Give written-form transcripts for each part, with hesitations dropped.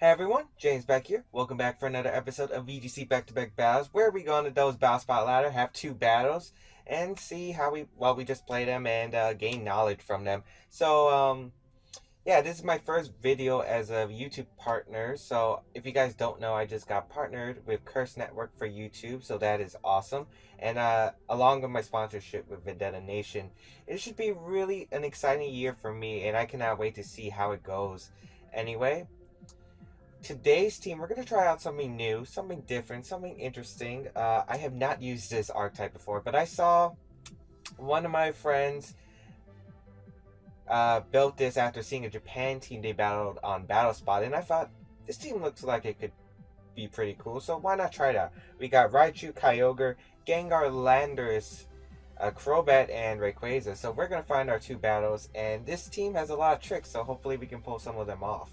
Hey everyone, James Baek here. Welcome back for another episode of VGC Back-to-Back Battles, where we go into those battle spot ladder, have two battles, and see how we just play them and gain knowledge from them. Yeah, this is my first video as a YouTube partner. So if you guys don't know, I just got partnered with Curse Network for YouTube, so that is awesome. And along with my sponsorship with Vendetta Nation, it should be really an exciting year for me, and I cannot wait to see how it goes. Anyway, today's team, we're going to try out something new, something different, something interesting. I have not used this archetype before, but I saw one of my friends built this after seeing a Japan team they battled on BattleSpot, and I thought this team looks like it could be pretty cool, so why not try it out? We got Raichu, Kyogre, Gengar, Landorus, Crobat, and Rayquaza. So we're going to find our two battles, and this team has a lot of tricks, so hopefully we can pull some of them off.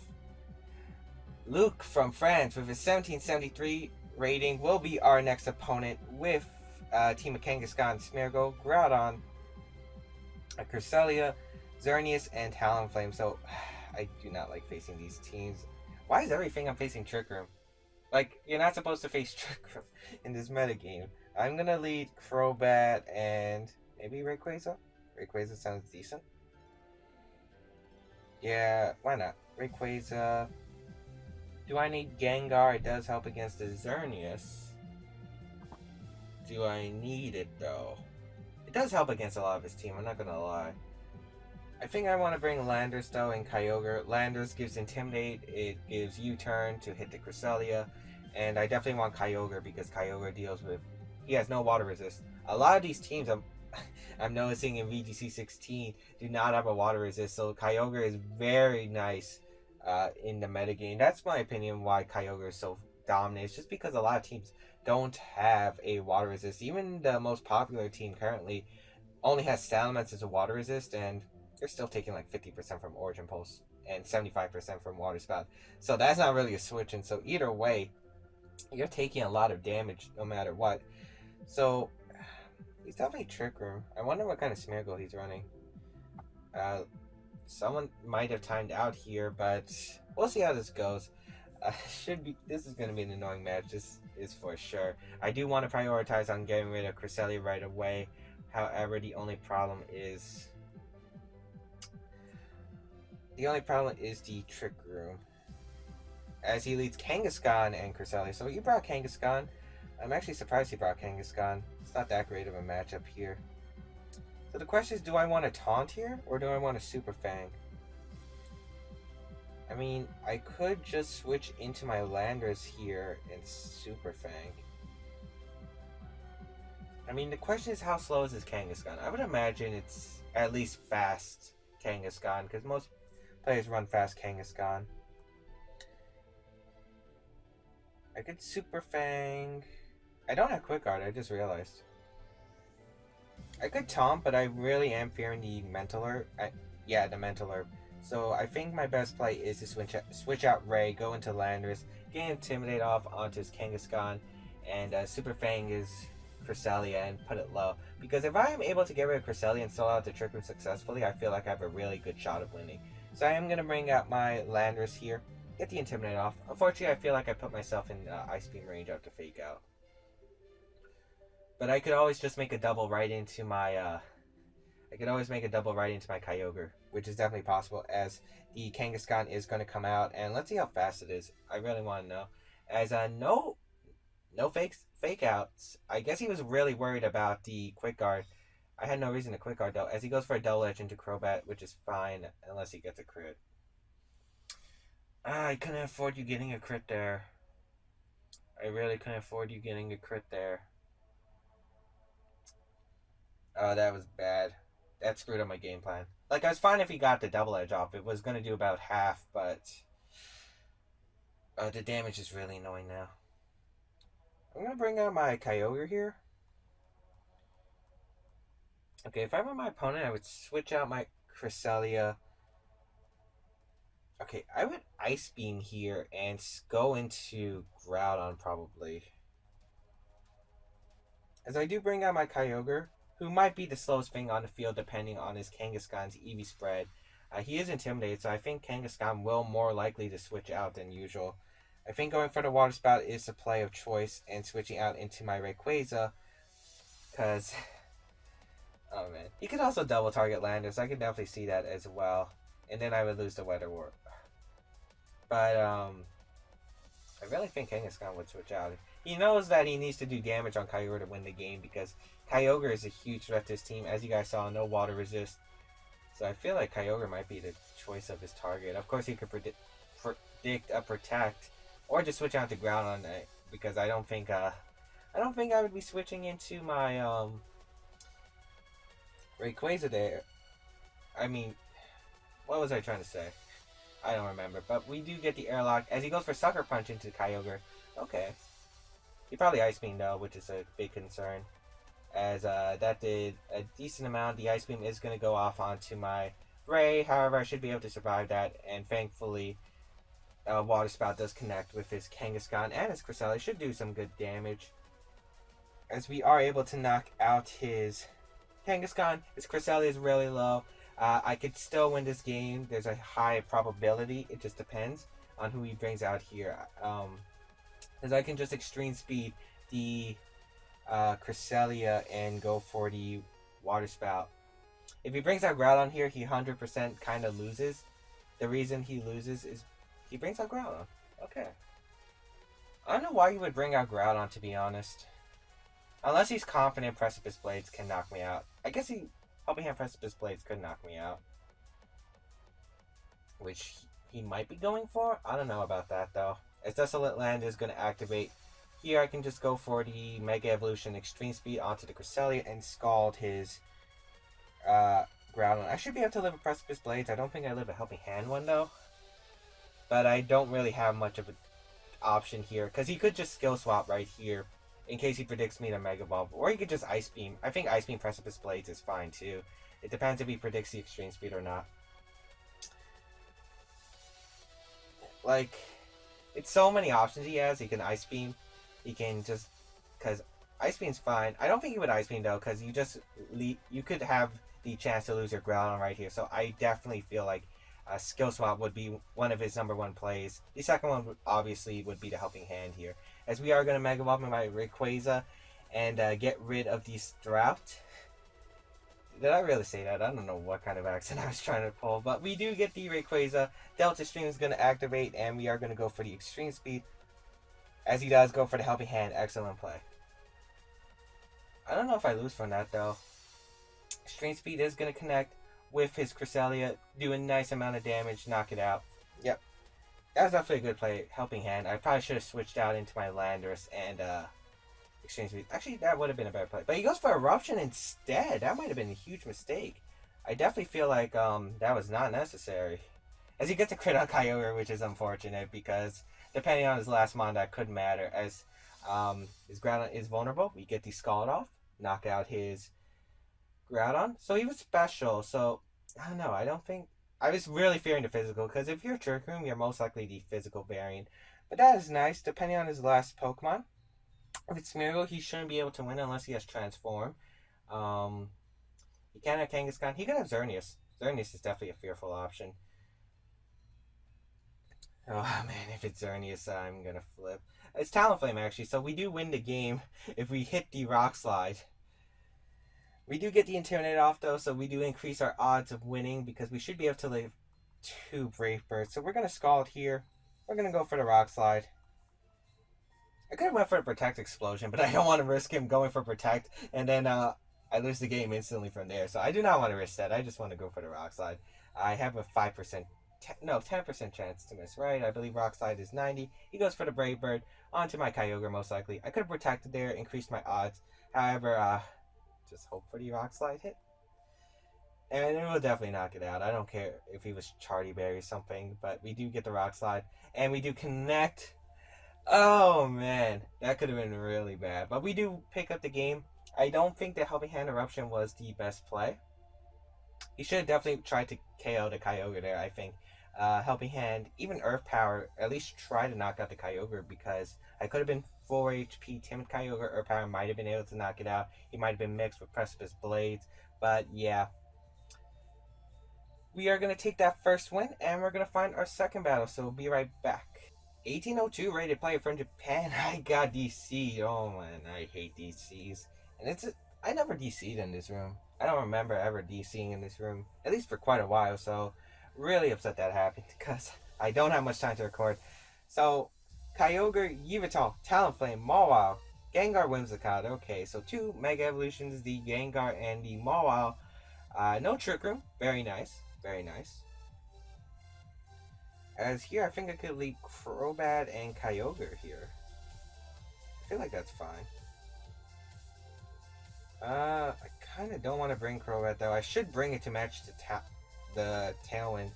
Luke from France with his 1773 rating will be our next opponent with Team of Kangaskhan, Smeargle, Groudon, Cresselia, Xerneas, and Talonflame. So I do not like facing these teams. Why is everything I'm facing Trick Room? Like, you're not supposed to face Trick Room in this metagame. I'm gonna lead Crobat and maybe Rayquaza. Rayquaza sounds decent. Yeah, why not? Rayquaza. Do I need Gengar? It does help against the Xerneas. Do I need it though? It does help against a lot of his team, I'm not gonna lie. I think I want to bring Landorus though and Kyogre. Landorus gives Intimidate, it gives U-Turn to hit the Cresselia, and I definitely want Kyogre because Kyogre deals with... he has no water resist. A lot of these teams I'm noticing in VGC 16 do not have a water resist, so Kyogre is very nice in the metagame. That's my opinion why Kyogre is so dominant. It's just because a lot of teams don't have a water resist. Even the most popular team currently only has Salamence as a water resist, and they're still taking like 50% from Origin Pulse and 75% from Water Spout. So that's not really a switch, and so either way, you're taking a lot of damage no matter what. So he's definitely Trick Room. I wonder what kind of Smeargle he's running. Someone might have timed out here, but we'll see how this goes. This is going to be an annoying match. This is for sure. I do want to prioritize on getting rid of Cresselia right away. However, the only problem is the Trick Room, as he leads Kangaskhan and Cresselia. So he brought Kangaskhan. I'm actually surprised he brought Kangaskhan. It's not that great of a matchup here. So the question is, do I want to taunt here, or do I want to Super Fang? I mean, I could just switch into my Landorus here and Super Fang. I mean, the question is, how slow is this Kangaskhan? I would imagine it's at least fast Kangaskhan, because most players run fast Kangaskhan. I could Super Fang. I don't have Quick Guard, I just realized. I could taunt, but I really am fearing the Mental Herb. Yeah, the Mental Herb. So I think my best play is to switch out Ray, go into Landorus, get Intimidate off onto his Kangaskhan, and Super Fang is Cresselia and put it low. Because if I am able to get rid of Cresselia and sell out the Trick Room successfully, I feel like I have a really good shot of winning. So I am going to bring out my Landorus here, get the Intimidate off. Unfortunately, I feel like I put myself in Ice Beam range out to fake out. But I could always just make a double right into my Kyogre, which is definitely possible, as the Kangaskhan is going to come out, and let's see how fast it is. I really want to know. As no fake outs. I guess he was really worried about the Quick Guard. I had no reason to Quick Guard though, as he goes for a Double Edge into Crobat, which is fine unless he gets a crit. I couldn't afford you getting a crit there. I really couldn't afford you getting a crit there. Oh, that was bad. That screwed up my game plan. Like, I was fine if he got the Double Edge off. It was going to do about half, but the damage is really annoying now. I'm going to bring out my Kyogre here. Okay, if I were my opponent, I would switch out my Cresselia. Okay, I would Ice Beam here and go into Groudon probably. As I do bring out my Kyogre, who might be the slowest thing on the field depending on his Kangaskhan's EV spread. He is intimidated, so I think Kangaskhan will more likely to switch out than usual. I think going for the Water Spout is the play of choice, and switching out into my Rayquaza, because, oh man, he could also double target Landers. I could definitely see that as well, and then I would lose the Weather Warp. But I really think Kangaskhan would switch out. He knows that he needs to do damage on Kyogre to win the game, because Kyogre is a huge threat to his team. As you guys saw, no water resist. So I feel like Kyogre might be the choice of his target. Of course, he could predict a Protect, or just switch out to Ground on it, because I don't think I would be switching into my Rayquaza there. I mean, what was I trying to say? I don't remember. But we do get the Airlock as he goes for Sucker Punch into Kyogre. Okay. He probably Ice Beam though, which is a big concern. As that did a decent amount. The Ice Beam is going to go off onto my Ray. However, I should be able to survive that. And thankfully, Water Spout does connect with his Kangaskhan and his Cresselia. Should do some good damage. As we are able to knock out his Kangaskhan. His Cresselia is really low. I could still win this game. There's a high probability. It just depends on who he brings out here. As I can just extreme speed the Cresselia and go for the Water Spout. If he brings out Groudon here, he 100% kind of loses. The reason he loses is he brings out Groudon. Okay. I don't know why he would bring out Groudon, to be honest. Unless he's confident Precipice Blades can knock me out. I guess Helping Hand Precipice Blades could knock me out. Which he might be going for? I don't know about that, though. As Desolate Land is going to activate. Here I can just go for the Mega Evolution Extreme Speed onto the Cresselia and Scald his Groudon. I should be able to live a Precipice Blades. I don't think I live a Helping Hand one, though. But I don't really have much of an option here. Because he could just Skill Swap right here. In case he predicts me to Mega Evolve. Or he could just Ice Beam. I think Ice Beam Precipice Blades is fine too. It depends if he predicts the Extreme Speed or not. Like, it's so many options he has. He can Ice Beam. He can just... Because Ice Beam's fine. I don't think he would Ice Beam though. Because you could have the chance to lose your Groudon right here. So I definitely feel like Skill Swap would be one of his #1 plays. The second one obviously would be the Helping Hand here. As we are going to Mega Evolve my Rayquaza and get rid of the Drought. Did I really say that? I don't know what kind of accent I was trying to pull. But we do get the Rayquaza. Delta Stream is going to activate and we are going to go for the Extreme Speed. As he does go for the Helping Hand. Excellent play. I don't know if I lose from that though. Extreme Speed is going to connect with his Cresselia. Do a nice amount of damage. Knock it out. Yep. That was definitely a good play. Helping Hand. I probably should have switched out into my Landorus and Extreme Speed. Actually, that would have been a better play. But he goes for Eruption instead. That might have been a huge mistake. I definitely feel like that was not necessary. As he gets a crit on Kyogre, which is unfortunate because depending on his last mon, that could matter. As his Groudon is vulnerable, we get the Scald off. Knock out his Groudon. So he was special. So, I don't know. I don't think... I was really fearing the physical, because if you're Trick Room, you're most likely the physical variant. But that is nice, depending on his last Pokemon. If it's Smeargle, he shouldn't be able to win unless he has Transform. He can have Kangaskhan. He could have Xerneas. Xerneas is definitely a fearful option. Oh man, if it's Xerneas, I'm gonna flip. It's Talonflame actually, so we do win the game if we hit the Rock Slide. We do get the Intimidate off though, so we do increase our odds of winning because we should be able to live 2 Brave Birds. So we're going to Scald here. We're going to go for the Rock Slide. I could have went for a Protect Explosion, but I don't want to risk him going for Protect, and then I lose the game instantly from there. So I do not want to risk that. I just want to go for the Rock Slide. I have a 10% chance to miss, right? I believe Rock Slide is 90. He goes for the Brave Bird onto my Kyogre most likely. I could have protected there, increased my odds. However, just hope for the Rock Slide hit. And it will definitely knock it out. I don't care if he was Charty Berry or something, but we do get the Rock Slide. And we do connect. Oh, man. That could have been really bad. But we do pick up the game. I don't think the Helping Hand Eruption was the best play. He should have definitely tried to KO the Kyogre there, I think. Helping Hand, even Earth Power, at least try to knock out the Kyogre because I could have been 4 HP Timid Kyogre. Earth Power might have been able to knock it out. He might have been mixed with Precipice Blades. But yeah. we are going to take that first win, and we're going to find our second battle, so we'll be right back. 1802 rated player from Japan. I got DC'd. Oh man, I hate DCs. And I never DC'd in this room. I don't remember ever DCing in this room, at least for quite a while, so really upset that happened because I don't have much time to record. So, Kyogre, Yveltal, Talonflame, Mawile, Gengar, Whimsicott. Okay, so 2 Mega Evolutions, the Gengar and the Mawile. No Trick Room. Very nice. Very nice. As here, I think I could leave Crobat and Kyogre here. I feel like that's fine. I kind of don't want to bring Crobat though. I should bring it to match the Tailwind.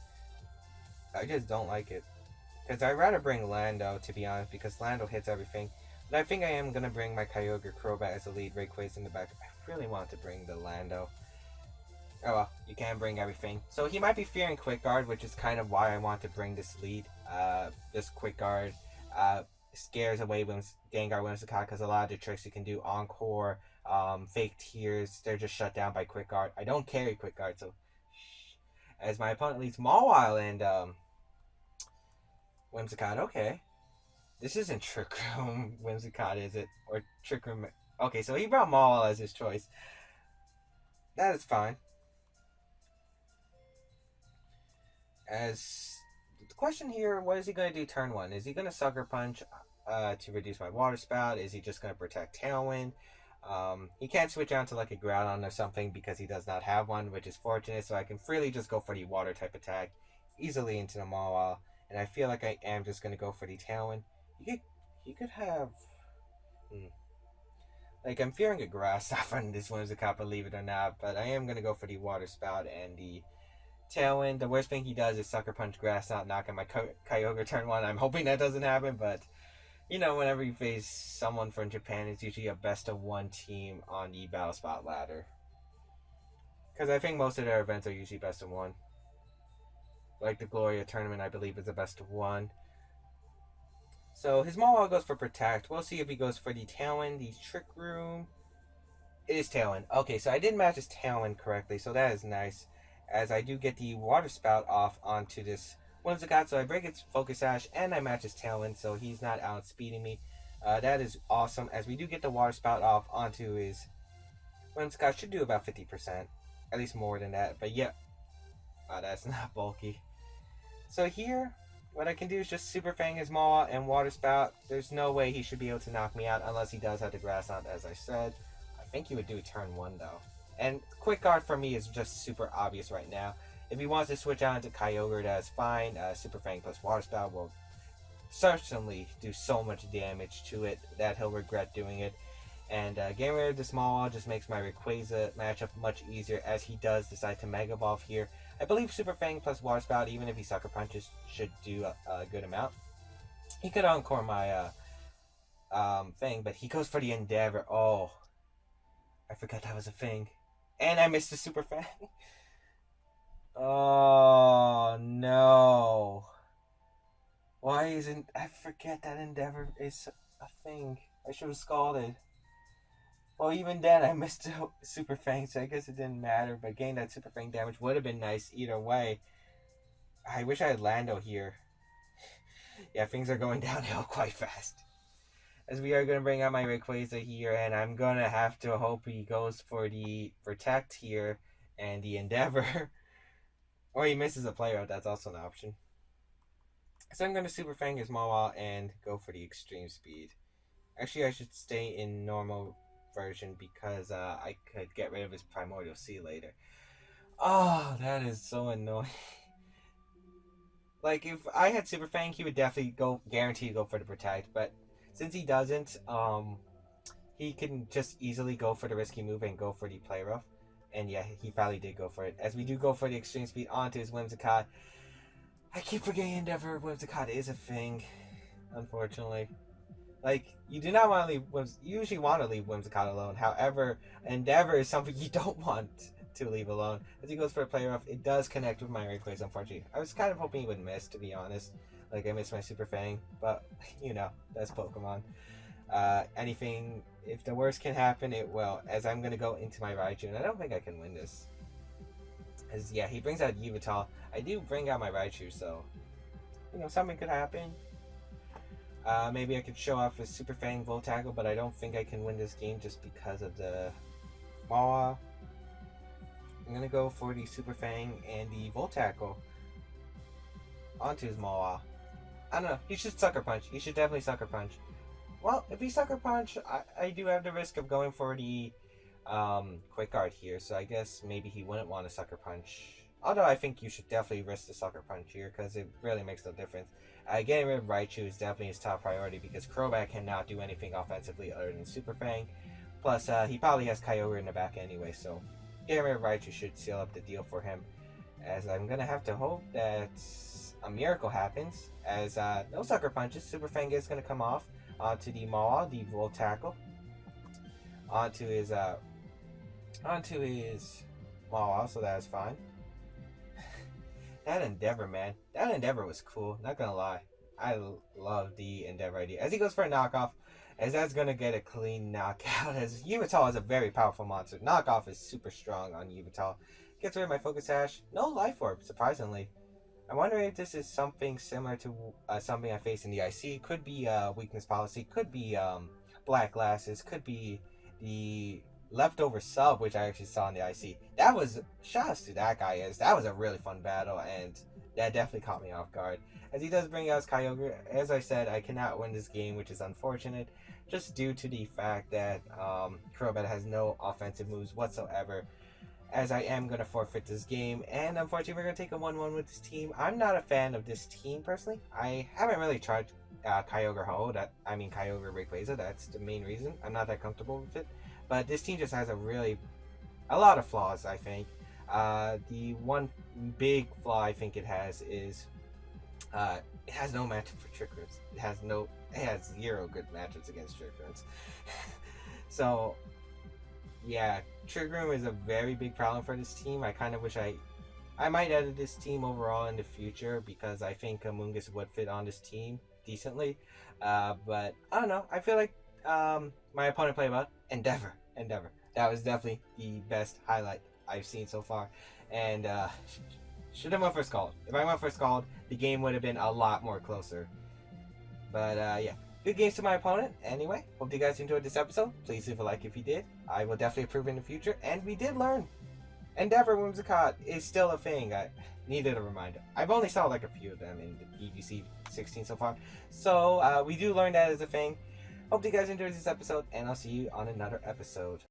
I just don't like it. Because I'd rather bring Lando, to be honest, because Lando hits everything. But I think I am going to bring my Kyogre Crobat as a lead, Rayquaza in the back. I really want to bring the Lando. Oh well, you can bring everything. So he might be fearing Quick Guard, which is kind of why I want to bring this lead. This Quick Guard scares away Gengar Whimsicott, because a lot of the tricks you can do, Encore, Fake Tears, they're just shut down by Quick Guard. I don't carry Quick Guard, so as my opponent leads Mawile and Whimsicott. Okay, this isn't Trick Room Whimsicott, is it? Or Trick Room? Okay, so he brought Mawile as his choice. That is fine. As the question here, what is he going to do turn 1? Is he going to Sucker Punch to reduce my Water Spout? Is he just going to protect Tailwind? He can't switch on to like a Groudon or something because he does not have one, which is fortunate, so I can freely just go for the Water type attack easily into the Mawile, and I feel like I am just going to go for the Tailwind. He could have... Like, I'm fearing a Grass Knot on this Whimsicott, believe it or not, but I am going to go for the Water Spout and the Tailwind. The worst thing he does is Sucker Punch Grass Knot, knocking my Kyogre turn 1. I'm hoping that doesn't happen, but you know, whenever you face someone from Japan, it's usually a best of 1 team on the Battle Spot ladder. Because I think most of their events are usually best of 1. Like the Gloria tournament, I believe, is a best of 1. So his Mawile goes for Protect. We'll see if he goes for the Tailwind, the Trick Room. It is Tailwind. Okay, so I did match his Tailwind correctly, so that is nice. As I do get the Water Spout off onto this Whimsicott, so I break its Focus Sash and I match his Tailwind, so he's not outspeeding me. That is awesome, as we do get the Water Spout off onto his Whimsicott. Should do about 50%, at least more than that, but yeah. That's not bulky. So here, what I can do is just Super Fang his Maw and Water Spout. There's no way he should be able to knock me out unless he does have the Grass Knot, as I said. I think he would do turn 1 though. And Quick Guard for me is just super obvious right now. If he wants to switch on to Kyogre, that's fine. Super Fang plus Water Spout will certainly do so much damage to it that he'll regret doing it. And getting rid of the Mawile just makes my Rayquaza matchup much easier, as he does decide to Mega Evolve here. I believe Super Fang plus Water Spout, even if he Sucker Punches, should do a good amount. He could Encore my thing, but he goes for the Endeavor. Oh, I forgot that was a thing. And I missed the Super Fang. Oh, no. Why isn't... I forget that Endeavor is a thing. I should have scalded. Well, even then, I missed the Super Fang, so I guess it didn't matter. But getting that Super Fang damage would have been nice either way. I wish I had Lando here. Yeah, things are going downhill quite fast. As we are going to bring out my Rayquaza here, and I'm going to have to hope he goes for the Protect here and the Endeavor. Or he misses a player, that's also an option. So I'm going to Super Fang his Mawile and go for the Extreme Speed. Actually, I should stay in normal version because I could get rid of his Primordial Sea later. Oh, that is so annoying. Like, if I had Super Fang, he would definitely guarantee to go for the Protect, but since he doesn't, he can just easily go for the risky move and go for the Play Rough. And yeah, he probably did go for it. As we do go for the Extreme Speed onto his Whimsicott. I keep forgetting Endeavor Whimsicott is a thing, unfortunately. Like, you do not want to leave you usually want to leave Whimsicott alone. However, Endeavor is something you don't want to leave alone. As he goes for a Play Rough, it does connect with my Rayquaza, unfortunately. I was kind of hoping he would miss, to be honest. Like, I missed my Super Fang, but, you know, that's Pokemon. Anything, if the worst can happen, it will. As I'm going to go into my Raichu, and I don't think I can win this. Is yeah, he brings out Yveltal. I do bring out my Raichu, so something could happen. Maybe I could show off a Super Fang Volt Tackle, but I don't think I can win this game just because of the Mawa. I'm gonna go for the Super Fang and the Volt Tackle onto his Mawa. I don't know. He should Sucker Punch. He should definitely Sucker Punch. Well, if he Sucker Punch, I do have the risk of going for the Quick Guard here, so I guess maybe he wouldn't want to Sucker Punch. Although I think you should definitely risk the Sucker Punch here because it really makes no difference. Getting rid of Raichu is definitely his top priority because Crobat cannot do anything offensively other than Super Fang. Plus, he probably has Kyogre in the back anyway, so getting rid of Raichu should seal up the deal for him. As I'm going to have to hope that a miracle happens. As no Sucker Punches, Super Fang is going to come off onto the Maw, the Volt Tackle, onto his Maw, so that is fine. That Endeavor, man. That Endeavor was cool. Not gonna lie. I love the Endeavor idea. As he goes for a knockoff, as that's gonna get a clean knockout. As Yveltal is a very powerful monster. Knockoff is super strong on Yveltal. Gets rid of my Focus Sash. No Life Orb, surprisingly. I'm wondering if this is something similar to something I face in the IC. Could be Weakness Policy. Could be Black Glasses. Could be the Leftover Sub, which I actually saw in the IC. That was, shoutouts to that guy, as that was a really fun battle, and that definitely caught me off guard. As he does bring out his Kyogre, as I said, I cannot win this game, which is unfortunate, just due to the fact that Crobat has no offensive moves whatsoever, as I am going to forfeit this game, and unfortunately we're going to take a 1-1 with this team. I'm not a fan of this team, personally. I haven't really tried Kyogre Ho, Kyogre Rayquaza, that's the main reason. I'm not that comfortable with it. But this team just has a lot of flaws, I think. The one big flaw I think it has is it has no matchup for Trick Rooms. It has zero good matchups against Trick Rooms. So, yeah, Trick Room is a very big problem for this team. I kind of wish I might edit this team overall in the future because I think Amoonguss would fit on this team decently. But I don't know. I feel like my opponent played well. Endeavor. That was definitely the best highlight I've seen so far. And should have went for Scald. If I went for Scald, the game would have been a lot more closer. But yeah, good games to my opponent. Anyway, hope you guys enjoyed this episode. Please leave a like if you did. I will definitely approve in the future. And we did learn Endeavor Whimsicott is still a thing. I needed a reminder. I've only saw like a few of them in the VGC 16 so far. So we do learn that as a thing. Hope you guys enjoyed this episode, and I'll see you on another episode.